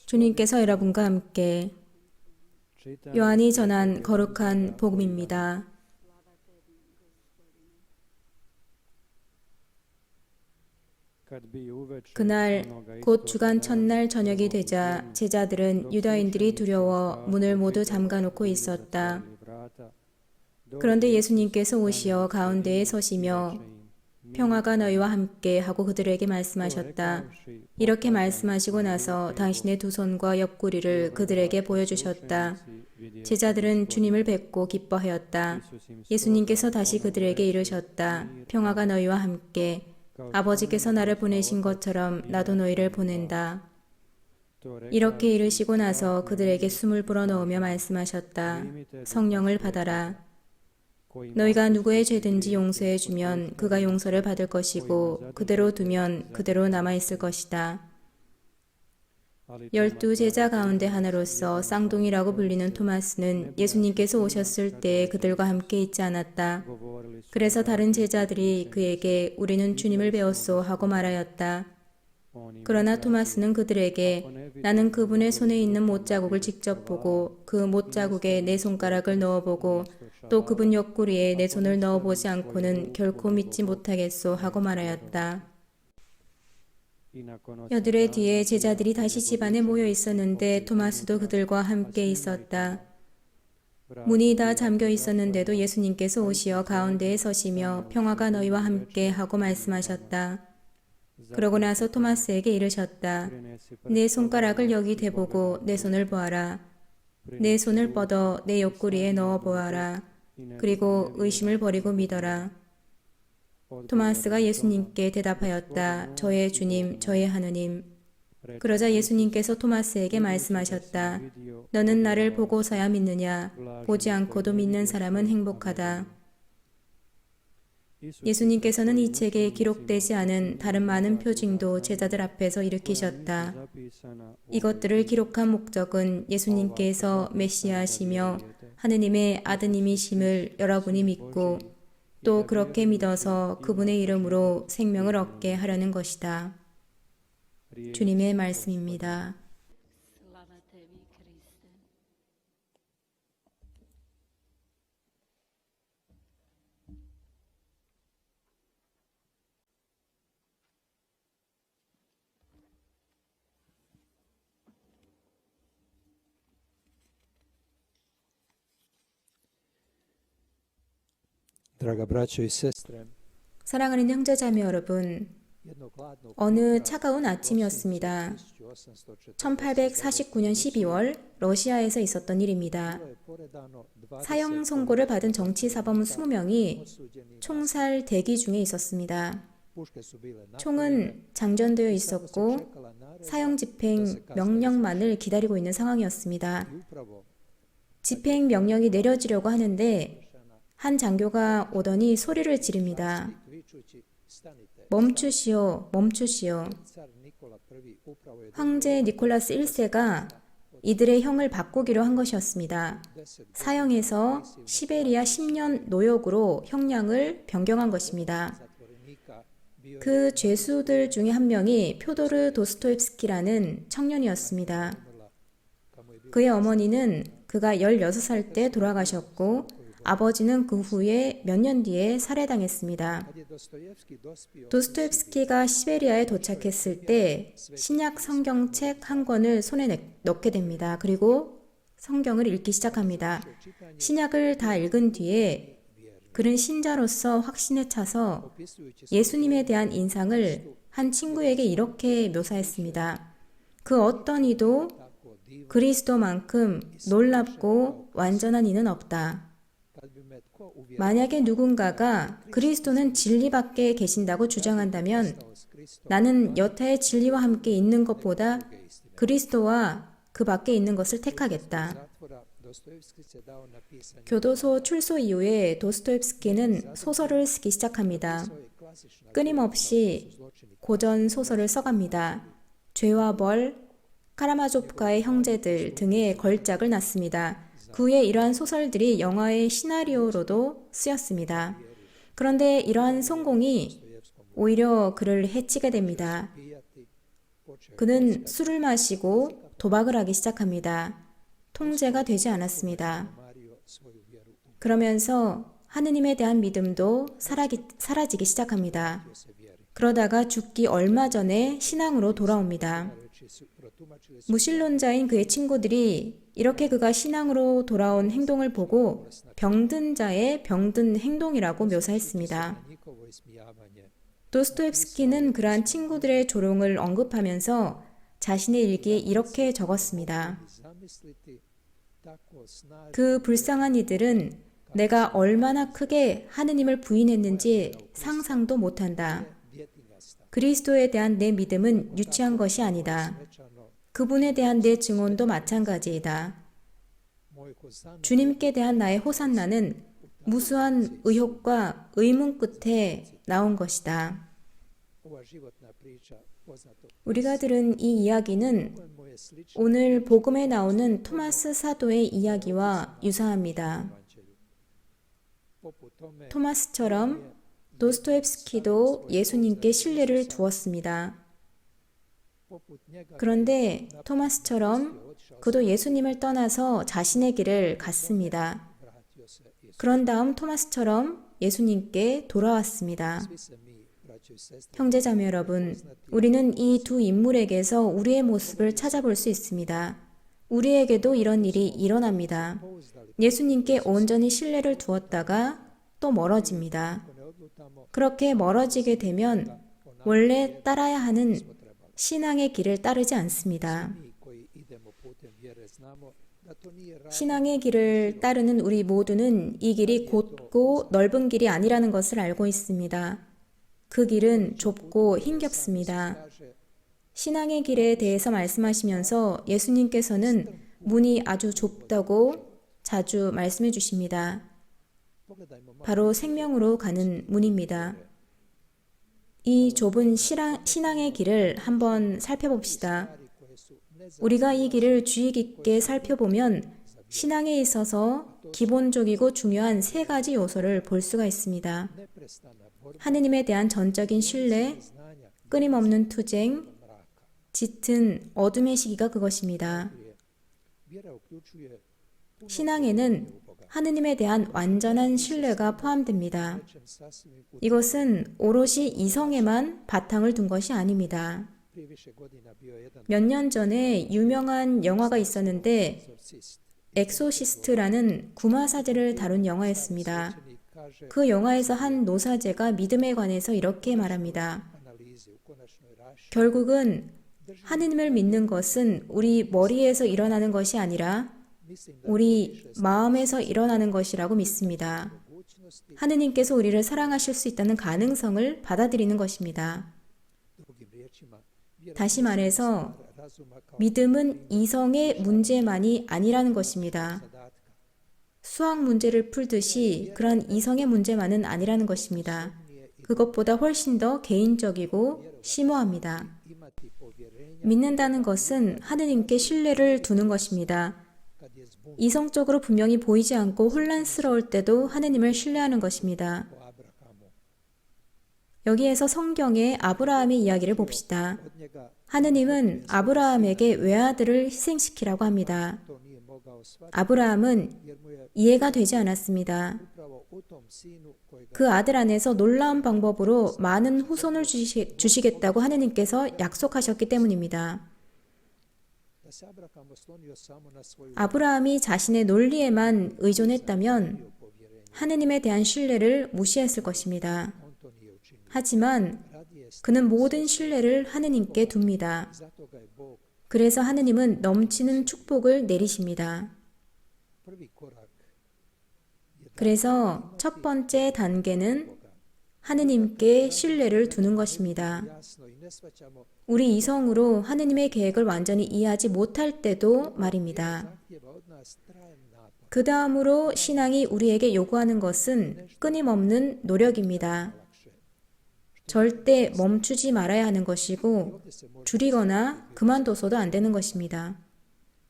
주님께서 여러분과 함께 요한이 전한 거룩한 복음입니다. 그날 곧 주간 첫날 저녁이 되자 제자들은 유다인들이 두려워 문을 모두 잠가놓고 있었다. 그런데 예수님께서 오시어 가운데에 서시며 평화가 너희와 함께 하고 그들에게 말씀하셨다. 이렇게 말씀하시고 나서 당신의 두 손과 옆구리를 그들에게 보여주셨다. 제자들은 주님을 뵙고 기뻐하였다. 예수님께서 다시 그들에게 이르셨다. 평화가 너희와 함께. 아버지께서 나를 보내신 것처럼 나도 너희를 보낸다. 이렇게 이르시고 나서 그들에게 숨을 불어넣으며 말씀하셨다. 성령을 받아라. 너희가 누구의 죄든지 용서해 주면 그가 용서를 받을 것이고 그대로 두면 그대로 남아있을 것이다. 12제자 가운데 하나로서 쌍둥이라고 불리는 토마스는 예수님께서 오셨을 때 그들과 함께 있지 않았다. 그래서 다른 제자들이 그에게 우리는 주님을 배웠소 하고 말하였다. 그러나 토마스는 그들에게 나는 그분의 손에 있는 못자국을 직접 보고 그 못자국에 내 손가락을 넣어보고 또 그분 옆구리에 내 손을 넣어보지 않고는 결코 믿지 못하겠소 하고 말하였다. 여드레 뒤에 제자들이 다시 집안에 모여 있었는데 토마스도 그들과 함께 있었다. 문이 다 잠겨 있었는데도 예수님께서 오시어 가운데에 서시며 평화가 너희와 함께 하고 말씀하셨다. 그러고 나서 토마스에게 이르셨다. 내 손가락을 여기 대보고 내 손을 보아라. 내 손을 뻗어 내 옆구리에 넣어 보아라. 그리고 의심을 버리고 믿어라. 토마스가 예수님께 대답하였다. 저의 주님, 저의 하느님. 그러자 예수님께서 토마스에게 말씀하셨다. 너는 나를 보고서야 믿느냐? 보지 않고도 믿는 사람은 행복하다. 예수님께서는 이 책에 기록되지 않은 다른 많은 표징도 제자들 앞에서 일으키셨다. 이것들을 기록한 목적은 예수님께서 메시아시며 하느님의 아드님이심을 여러분이 믿고 또 그렇게 믿어서 그분의 이름으로 생명을 얻게 하려는 것이다. 주님의 말씀입니다. Draga braćo i sestre, 사랑하는 형제자매 여러분, jednog hladnog 어느 차가운 아침이었습니다. 1849년 12월 러시아에서 있었던 일입니다. je poredano 20 사형 선고를 받은 정치사범 20명이 osuđenih 총살 대기 중에 있었습니다. puške su bile 총은 장전되어 있었고 čekala nared 사형 집행 명령만을 기다리고 있는 상황이었습니다. i upravo 집행 명령이 내려지려고 하는데 한 장교가 오더니 소리를 지릅니다. vičući stanite. 멈추시오, 멈추시오. Car Nikola I upravo je 황제 니콜라스 1세가 이들의 형을 바꾸기로 한 것이었습니다. 사형에서 시베리아 10년 노역으로 형량을 변경한 것입니다. zatvorenika bio 그 죄수들 중에 한 명이 표도르 도스토옙스키라는 청년이었습니다. 그의 어머니는 그가 16살 때 돌아가셨고 아버지는 그 후에 몇 년 뒤에 살해당했습니다. kad je Dostojevski dospio 도스토옙스키가 시베리아에 도착했을 때 신약 성경책 한 권을 손에 넣게 됩니다. 그리고 성경을 읽기 시작합니다. 신약을 다 읽은 뒤에 그는 신자로서 확신에 차서 opisujući 예수님에 대한 인상을 한 친구에게 이렇게 묘사했습니다. 그 어떤 이도 그리스도만큼 놀랍고 완전한 이는 없다. kad bi me tko uvjerio 만약에 누군가가 그리스도는 진리 밖에 계신다고 주장한다면 s Kristom 나는 여타의 진리와 함께 있는 것보다 그리스도와 그 밖에 있는 것을 택하겠다. zatvora Dostojevski se dao na pisanje 교도소 출소 이후에 도스토옙스키는 소설을 쓰기 시작합니다. svoje klasična 끊임없이 고전 소설을 써갑니다. 죄와 벌, 카라마조프카의 형제들 등의 걸작을 놨습니다. 그 후에 이러한 소설들이 영화의 시나리오로도 쓰였습니다. 그런데 이러한 성공이 오히려 그를 해치게 됩니다. pijati, počeo 그는 술을 마시고 도박을 하기 시작합니다. 통제가 되지 않았습니다. mario svoju vjeru u 그러면서 하느님에 대한 믿음도 사라지기 시작합니다. se vjeri. 그러다가 죽기 얼마 전에 신앙으로 돌아옵니다. Reći su, protumačili su 무신론자인 그의 친구들이 이렇게 그가 신앙으로 돌아온 행동을 보고 병든 자의 병든 행동이라고 묘사했습니다. njihovo ismijavanje. 도스토옙스키는 그러한 친구들의 조롱을 언급하면서 자신의 일기에 이렇게 적었습니다. Zamisliti tako snažno 그 불쌍한 이들은 내가 얼마나 크게 하느님을 부인했는지 상상도 못한다. djetinjasta. 그리스도에 대한 내 믿음은 유치한 것이 아니다. Svečano, 그분에 대한 내 증언도 마찬가지이다. moj hosana 주님께 대한 나의 호산나는 무수한 의혹과 의문 끝에 나온 것이다. ova životna priča poznatog 우리가 들은 이 이야기는 kojemu je slično 오늘 복음에 나오는 토마스 사도의 이야기와 유사합니다. evanđelju. Poput tome 토마스처럼 도스토옙스키도 예수님께 신뢰를 두었습니다. poput njega 그런데 토마스처럼 그도 예수님을 떠나서 자신의 길을 갔습니다. vratio se Isus. 그런 다음 토마스처럼 예수님께 돌아왔습니다. Svi se mi, braćo i sestre, 형제자매 여러분, 우리는 이 두 인물에게서 우리의 모습을 찾아볼 수 있습니다. 우리에게도 이런 일이 일어납니다. pouzdali 예수님께 온전히 신뢰를 두었다가 또 멀어집니다. ako ne odlutamo 그렇게 멀어지게 되면 원래 따라야 하는 신앙의 길을 따르지 않습니다. mi koji idemo putem vjere znamo da to nije ravno 신앙의 길을 따르는 우리 모두는 이 길이 곧고 넓은 길이 아니라는 것을 알고 있습니다. 그 길은 좁고 힘겹습니다. kaže 신앙의 길에 대해서 말씀하시면서 예수님께서는 문이 아주 좁다고 자주 말씀해 주십니다. pogledajmo malo 바로 생명으로 가는 문입니다. 이 좁은 신앙의 길을 한번 살펴봅시다. stvari koje su 우리가 이 길을 주의 깊게 살펴보면 신앙에 있어서 기본적이고 중요한 세 가지 요소를 볼 수가 있습니다. neprestana borba 하느님에 대한 전적인 신뢰, znanja 끊임없는 투쟁, mraka. 짙은 어둠의 시기가 그것입니다. Vjera uključuje 신앙에는 하느님에 대한 완전한 신뢰가 포함됩니다. rečen sasvim u 이것은 오롯이 이성에만 바탕을 둔 것이 아닙니다. prije više godina bio je jedan 몇 년 전에 유명한 영화가 있었는데 egzorcist. 엑소시스트라는 구마사제를 다룬 영화였습니다. Svećenik kaže 그 영화에서 한 노사제가 믿음에 관해서 이렇게 말합니다. analizi u konačnoj raši 결국은 하느님을 믿는 것은 우리 머리에서 일어나는 것이 아니라 mislim da 우리 마음에서 일어나는 것이라고 믿습니다. mogućnosti 하느님께서 우리를 사랑하실 수 있다는 가능성을 받아들이는 것입니다. drugim riječima vjera 다시 말해서 razuma kao 믿음은 이성의 문제만이 아니라는 것입니다. zadatka. 수학 문제를 풀듯이 그런 이성의 문제만은 아니라는 것입니다. 그것보다 훨씬 더 개인적이고 심오합니다. Imati povjerenja 믿는다는 것은 하느님께 신뢰를 두는 것입니다. kad je zbun 이성적으로 분명히 보이지 않고 혼란스러울 때도 하느님을 신뢰하는 것입니다. o Abrahamu. 여기에서 성경의 아브라함의 이야기를 봅시다. Od njega 하느님은 아브라함에게 외아들을 희생시키라고 합니다. to nije mogao shvatiti 아브라함은 jer mu je 이해가 되지 않았습니다. upravo u tom sinu kojega 그 아들 안에서 놀라운 방법으로 많은 후손을 주시겠다고 하느님께서 약속하셨기 때문입니다. da se Abraham oslonio samo na svoju 아브라함이 자신의 논리에만 의존했다면 povjerenje. 하느님에 대한 신뢰를 무시했을 것입니다. On to nije učinio. 하지만 Radije je 그는 모든 신뢰를 하느님께 둡니다. zato ga je Bog 그래서 하느님은 넘치는 축복을 내리십니다. prvi korak je 그래서 첫 번째 단계는 하느님께 신뢰를 두는 것입니다. jasno i ne shvaćamo 우리 이성으로 하느님의 계획을 완전히 이해하지 못할 때도 말입니다. zahtjeva od nas trajan napor. 그 다음으로 신앙이 우리에게 요구하는 것은 끊임없는 노력입니다. Lakše. 절대 멈추지 말아야 하는 것이고 Ovdje se može 줄이거나 그만둬서도 안 되는 것입니다.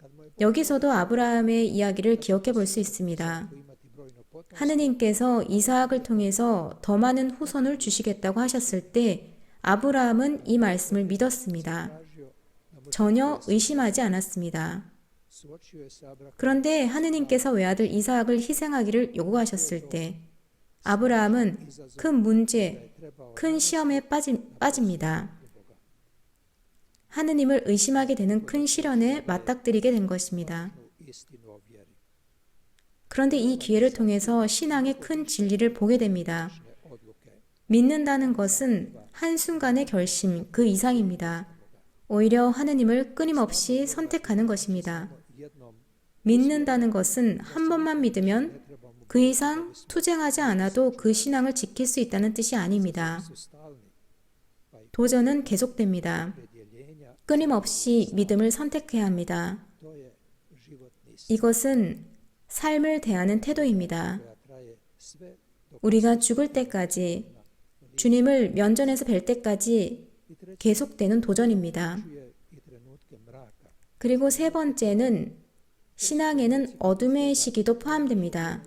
kad mu je Bog 여기서도 아브라함의 이야기를 기억해 볼 수 있습니다. imati brojno potomstvo 하느님께서 이사학을 통해서 더 많은 후손을 주시겠다고 하셨을 때 아브라함은 이 말씀을 믿었습니다. tražio da mu 전혀 의심하지 않았습니다. 그런데 하느님께서 외아들 이삭을 희생하기를 요구하셨을 때 아브라함은 큰 문제, 큰 시험에 빠집니다. 하느님을 의심하게 되는 큰 시련에 맞닥뜨리게 된 것입니다. 그런데 이 기회를 통해서 신앙의 큰 진리를 보게 됩니다. 믿는다는 것은 한순간의 결심, 그 이상입니다. 오히려 하느님을 끊임없이 선택하는 것입니다. 믿는다는 것은 한 번만 믿으면 그 이상 투쟁하지 않아도 그 신앙을 지킬 수 있다는 뜻이 아닙니다. 도전은 계속됩니다. 끊임없이 믿음을 선택해야 합니다. 이것은 삶을 대하는 태도입니다. 우리가 죽을 때까지, 주님을 면전에서 뵐 때까지 계속되는 도전입니다. 그리고 세 번째는 신앙에는 어둠의 시기도 포함됩니다.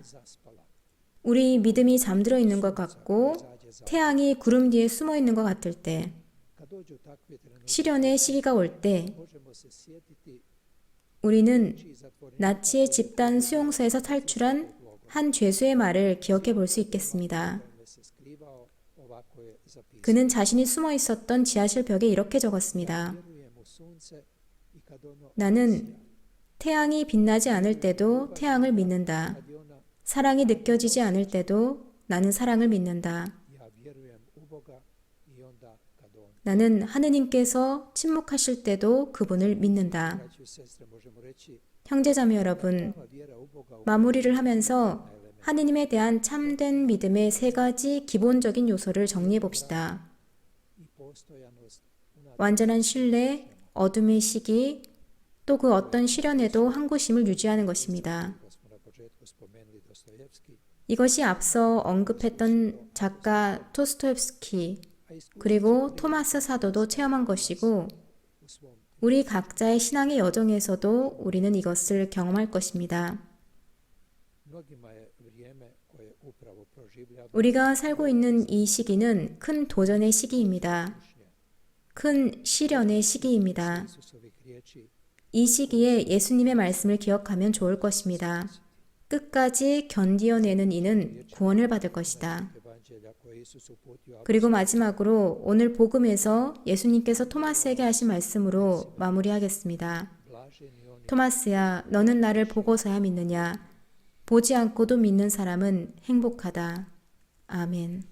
우리 믿음이 잠들어 있는 것 같고 태양이 구름 뒤에 숨어 있는 것 같을 때, 시련의 시기가 올 때 우리는 나치의 집단 수용소에서 탈출한 한 죄수의 말을 기억해 볼 수 있겠습니다. 그는 자신이 숨어 있었던 지하실 벽에 이렇게 적었습니다. 나는 태양이 빛나지 않을 때도 태양을 믿는다. 사랑이 느껴지지 않을 때도 나는 사랑을 믿는다. 나는 하느님께서 침묵하실 때도 그분을 믿는다. 형제자매 여러분, 마무리를 하면서 하느님에 대한 참된 믿음의 세 가지 기본적인 요소를 정리해 봅시다. 완전한 신뢰, 어둠의 시기, 또 그 어떤 시련에도 항구심을 유지하는 것입니다. 이것이 앞서 언급했던 작가 토스토옙스키 그리고 토마스 사도도 체험한 것이고 우리 각자의 신앙의 여정에서도 우리는 이것을 경험할 것입니다. 우리가 살고 있는 이 시기는 큰 도전의 시기입니다. 큰 시련의 시기입니다. 이 시기에 예수님의 말씀을 기억하면 좋을 것입니다. 끝까지 견디어내는 이는 구원을 받을 것이다. 그리고 마지막으로 오늘 복음에서 예수님께서 토마스에게 하신 말씀으로 마무리하겠습니다. 토마스야, 너는 나를 보고서야 믿느냐? 보지 않고도 믿는 사람은 행복하다. 아멘.